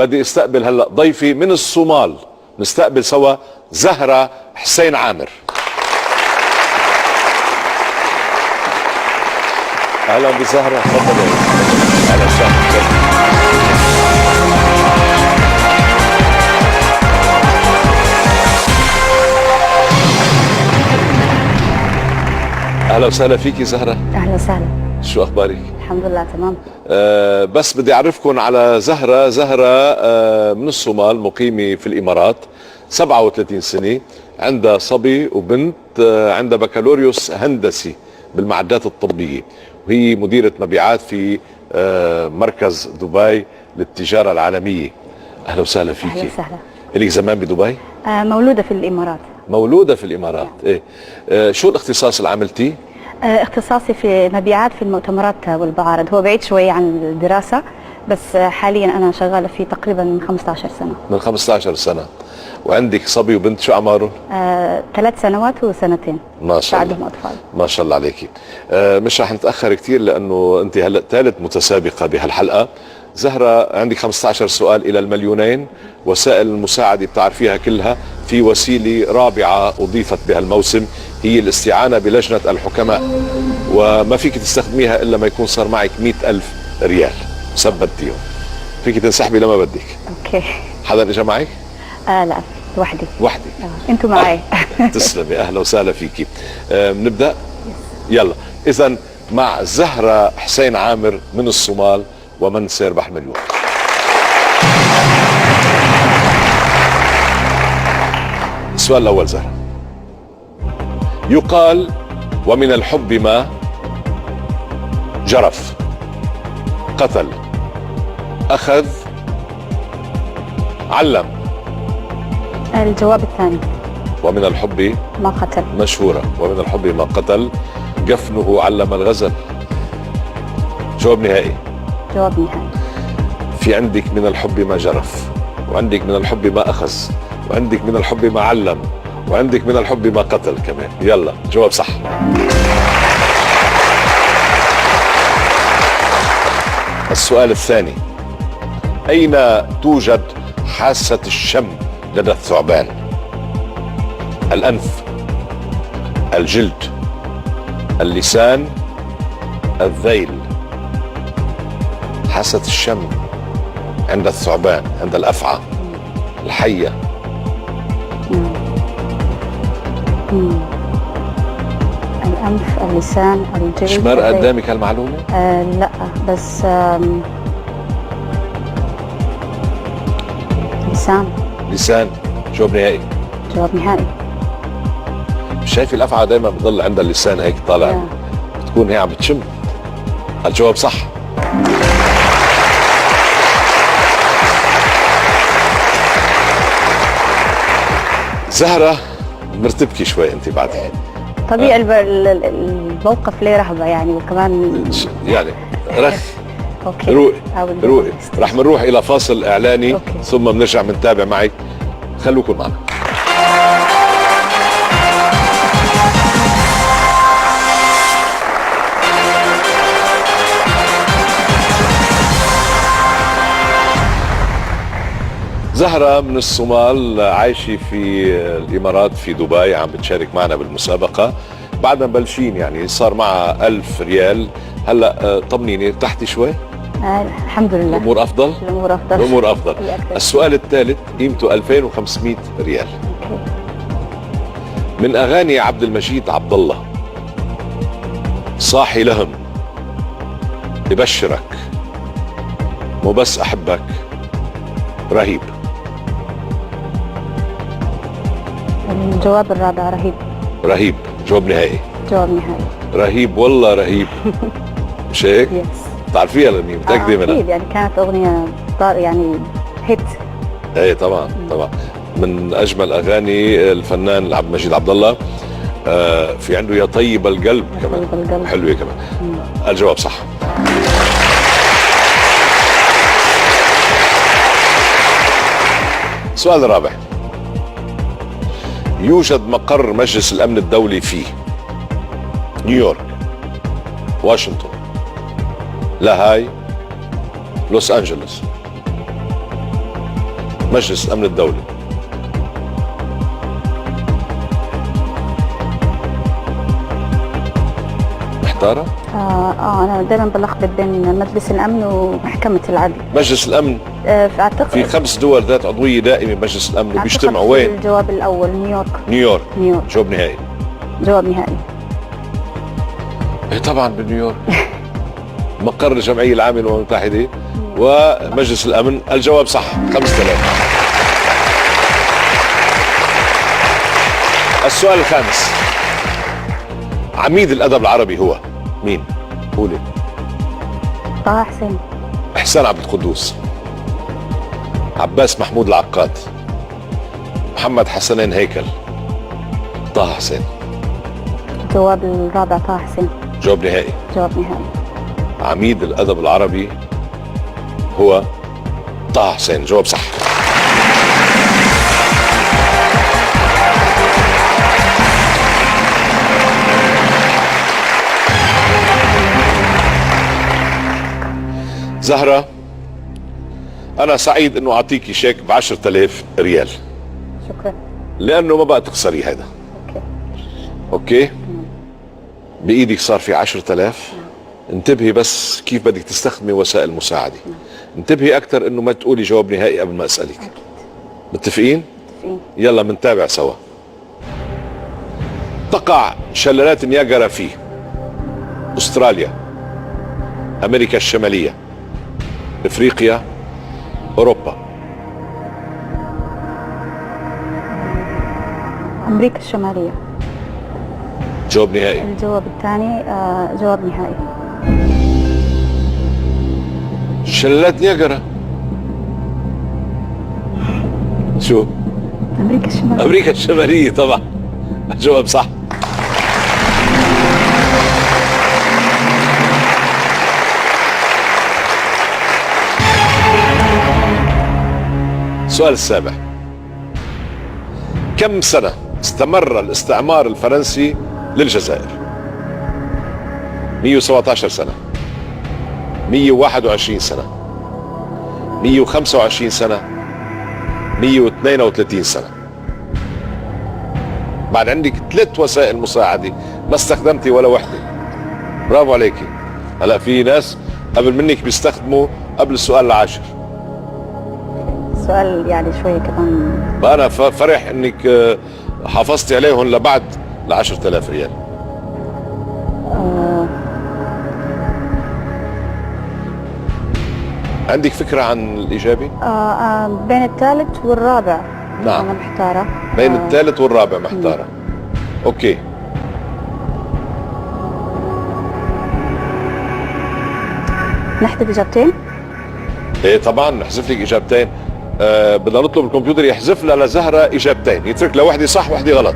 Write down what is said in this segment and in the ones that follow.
بدي استقبل هلا ضيفي من الصومال، نستقبل سوا زهرة حسين عامر. اهلا بزهرة، تفضلي. اهلا وسهلا. اهلا وسهلا فيكي زهرة. اهلا وسهلا. شو اخبارك؟ الحمد لله تمام. بس بدي اعرفكم على زهرة. زهرة من الصومال، مقيمة في الامارات، 37 سنة، عندها صبي وبنت، عندها بكالوريوس هندسي بالمعدات الطبية، وهي مديرة مبيعات في مركز دبي للتجارة العالمية. اهلا وسهلا فيكي. اهلا وسهلا. لك زمان بدبي؟ مولودة في الامارات. مولودة في الامارات. ايه. شو الاختصاص اللي عملتيه؟ اختصاصي في مبيعات في المؤتمرات والمعارض، هو بعيد شوي عن الدراسة، بس حاليا أنا شغالة فيه تقريبا من 15 سنة. من 15 سنة. وعندك صبي وبنت، شو أعمارهم؟ 3 سنوات وسنتين. ما شاء الله. بعدهم أطفال. ما شاء الله عليكي. مش رح نتأخر كثير لأنه أنت هلأ ثالث متسابقة بهالحلقة. زهرة، عندك 15 سؤال إلى المليونين. وسائل المساعدة بتعرفيها كلها. في وسيلة رابعة أضيفت بهالموسم، هي الاستعانة بلجنة الحكماء، وما فيك تستخدميها إلا ما يكون صار معك 100,000 ريال ثبتيهم. فيك تنسحبي لما بدك. اوكي. حدا اجى معك؟ لا، وحدي. وحدي. انتوا معي. تسلمي، اهلا وسهلا فيكي. بنبدا؟ يلا. اذا مع زهرة حسين عامر من الصومال، ومن سيربح مليون. السؤال الاول زهرة. يقال ومن الحب ما جرف، قتل، اخذ، علم. الجواب الثاني. ومن الحب ما قتل. مشهورة. ومن الحب ما قتل، جفنه علم الغزل. جواب نهائي. جواب نهائي. في عندك من الحب ما جرف، وعندك من الحب ما أخذ، وعندك من الحب ما علم، وعندك من الحب ما قتل كمان. يلا، جواب صح. السؤال الثاني. أين توجد حاسة الشم لدى الثعبان؟ الأنف، الجلد، اللسان، الذيل. حاسة الشم عند الثعبان، عند الأفعى، الحية. الأنف، اللسان، الجلد. مش مر قدامك هالمعلومة؟ لا، بس لسان. لسان. جواب نهائي. جواب نهائي. شايفي الأفعى دايما بضل عندها اللسان هيك طالع، بتكون هي عم بتشم. الجواب صح. زهرة، مرتبكي شوي انت بعد. طبيعي. الموقف ليه رهبة يعني، وكمان يعني رخ. اوكي. روقي. رح نروح الى فاصل اعلاني. أوكي. ثم بنرجع بنتابع معك. خلوكم معنا. زهرة من الصومال، عايشة في الإمارات في دبي، عم بتشارك معنا بالمسابقة. بعد ما بلشين يعني صار معها 1000 ريال. هلا طمنيني، ارتحتي شوي؟ الحمد لله. الأمور أفضل؟ الأمور أفضل. الأمور أفضل. السؤال الثالث قيمته 2500 ريال. أوكي. من أغاني عبد المجيد عبد الله، صاحي لهم، يبشرك، مو بس أحبك، رهيب. الجواب الرابع، رهيب. رهيب. جواب نهائي. جواب نهائي. رهيب والله رهيب. مش هيك؟ يس. تعرفيها لمين؟ متأكدة منها؟ أكيد، يعني كانت أغنية يعني هيت. ايه طبعا طبعا. من أجمل أغاني الفنان عبد المجيد عبد الله. في عنده يا طيب القلب كمان. طيب القلب. حلوة كمان. الجواب صح. السؤال الرابع. يوجد مقر مجلس الأمن الدولي في نيويورك، واشنطن، لاهاي، لوس أنجلوس. مجلس الأمن الدولي. محتارة؟ أنا دائما بلخبط بين مجلس الأمن ومحكمة العدل. مجلس الأمن أعتقد في 5 دول ذات عضوية دائمة مجلس الأمن، وبيجتمعوا وين؟ الجواب الأول نيويورك. نيويورك. نيويورك. جواب نهائي. جواب نهائي. إيه طبعا بنيويورك. مقر الجمعية العامة للأمم المتحدة ومجلس الأمن. الجواب صح. 5000. السؤال الخامس. عميد الأدب العربي هو مين؟ قولي. طه حسين. إحسان عبد القدوس، عباس محمود العقاد، محمد حسنين هيكل، طه حسين. الجواب الرابع طه حسين. جواب نهائي. جواب نهائي. عميد الأدب العربي هو طه حسين. جواب صح. زهرة، أنا سعيد إنه أعطيكي شيك ب10,000 ريال. شكرا. لأنه ما بقى تخسري هذا. أوكي. بإيدك صار في 10,000. انتبهي بس كيف بدك تستخدمي وسائل المساعدة. انتبهي أكثر إنه ما تقولي جواب نهائي قبل ما أسألك. أكيد. متفقين؟ متفقين. يلا منتابع سوا. تقع شلالات نياجرا في أستراليا، أمريكا الشمالية، إفريقيا، أوروبا. أمريكا الشمالية. جواب نهائي. الجواب الثاني جواب نهائي. شلالات نياجرا. شو؟ أمريكا الشمالية. أمريكا الشمالية طبعا. الجواب صح. السؤال السابع. كم سنة استمر الاستعمار الفرنسي للجزائر؟ 117 سنة، 121 سنة، 125 سنة، 132 سنة. بعد عندك 3 وسائل مساعدة ما استخدمتي ولا وحدة. برافو عليكي. هلا في ناس قبل منك بيستخدموا قبل السؤال العاشر. سؤال يعني شوية كمان. فأنا فرح إنك حافظتي عليهم لبعد 10,000 ريال. عندك فكرة عن الإجابة؟ بين الثالث والرابع. نعم. أنا محتارة. بين الثالث والرابع محتارة. أوكي. نحذف إجابتين؟ إيه طبعا نحذف لك إجابتين. بدنا نطلب الكمبيوتر يحذف لها لزهرة إجابتين، يترك لها واحدة صح واحدة غلط.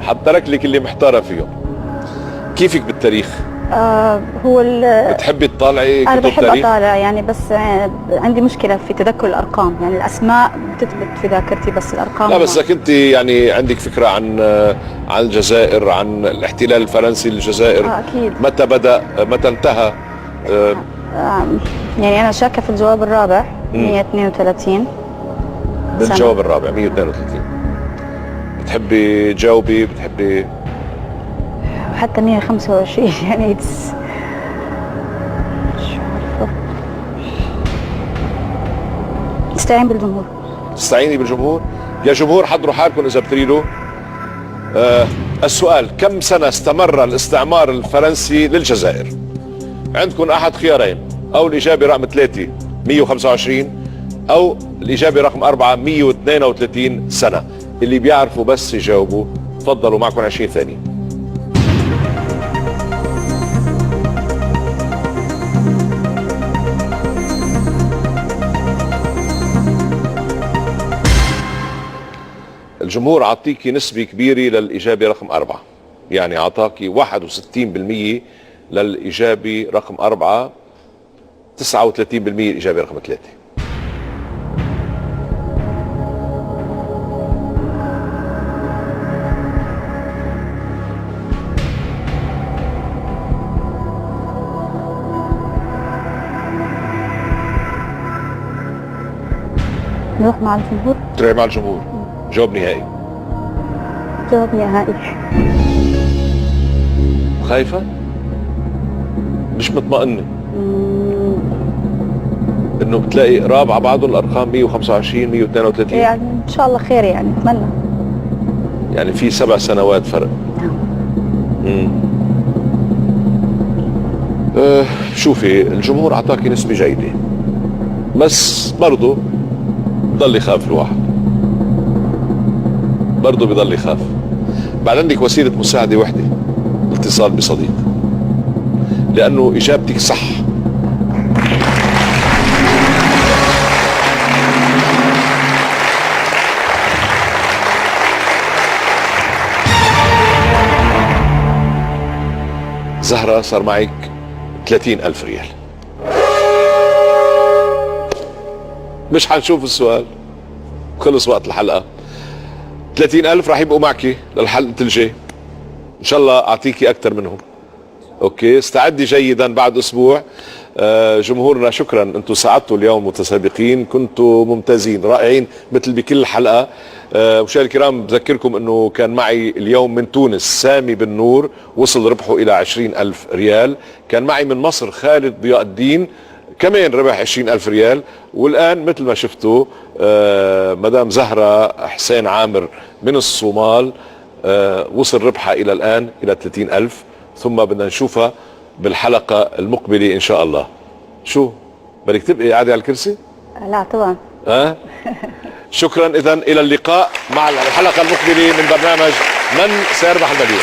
حترك لك اللي محتارة فيهم. كيفك بالتاريخ؟ هو بتحبي تطالعي أنا كتب بحب تاريخ؟ أطالع يعني، بس عندي مشكلة في تذكر الأرقام. يعني الأسماء بتثبت في ذاكرتي بس الأرقام لا بس إذا كنت يعني عندك فكرة عن الجزائر، عن الاحتلال الفرنسي للجزائر. أكيد. متى بدأ متى انتهى؟ يعني أنا شاكة في الجواب الرابع. 132 بالجواب الرابع 132. بتحبي تجاوبي؟ بتحبي حتى 125 يعني استعين بالجمهور. تستعيني بالجمهور؟ يا جمهور حضروا حالكم إذا بتريدوا. السؤال: كم سنة استمر الاستعمار الفرنسي للجزائر؟ عندكم أحد خيارين، أو الإجابة رقم 3 125، أو الإجابة رقم 4 132 سنة. اللي بيعرفوا بس يجاوبوا. تفضلوا، معكم 20 ثانية. الجمهور عطيكي نسبة كبيرة للإجابة رقم 4، يعني عطاكي 61% للإجابة رقم 4، 39% الإجابة رقم 3. نروح مع الجمهور. تروحي مع الجمهور. جواب نهائي. جواب نهائي. خايفة؟ مش مطمئنة انه بتلاقي قراب على بعضهم الارقام 125 132؟ يعني ان شاء الله خير، يعني اتمنى. يعني في 7 سنوات فرق. شوفي، الجمهور اعطاكي نسبة جيدة، بس برضه بضل يخاف الواحد، برضه بضل يخاف. بعد عندك وسيلة مساعدة وحدة، الاتصال بصديق، لأنه إجابتك صح. زهرة صار معك 30,000 ريال. مش حنشوف السؤال، خلص وقت الحلقة. 30,000 راح يبقوا معك للحلقة الجاي، إن شاء الله أعطيكي أكثر منهم. أوكي، استعدي جيدا بعد أسبوع. جمهورنا شكرا، أنتم ساعدتوا اليوم متسابقين، كنتوا ممتازين رائعين مثل بكل حلقة. مشاهدينا الكرام، بذكركم أنه كان معي اليوم من تونس سامي بن نور، وصل ربحه إلى 20,000 ريال. كان معي من مصر خالد ضياء الدين، كمان ربح 20,000 ريال. والآن مثل ما شفتوا مدام زهرة حسين عامر من الصومال، وصل ربحها إلى الآن إلى 30,000. ثم بدنا نشوفها بالحلقة المقبلة إن شاء الله. شو بدك تبقي قاعدة على الكرسي؟ لا طبعا. شكرا. إذن إلى اللقاء مع الحلقة المقبلة من برنامج من سيربح المليون.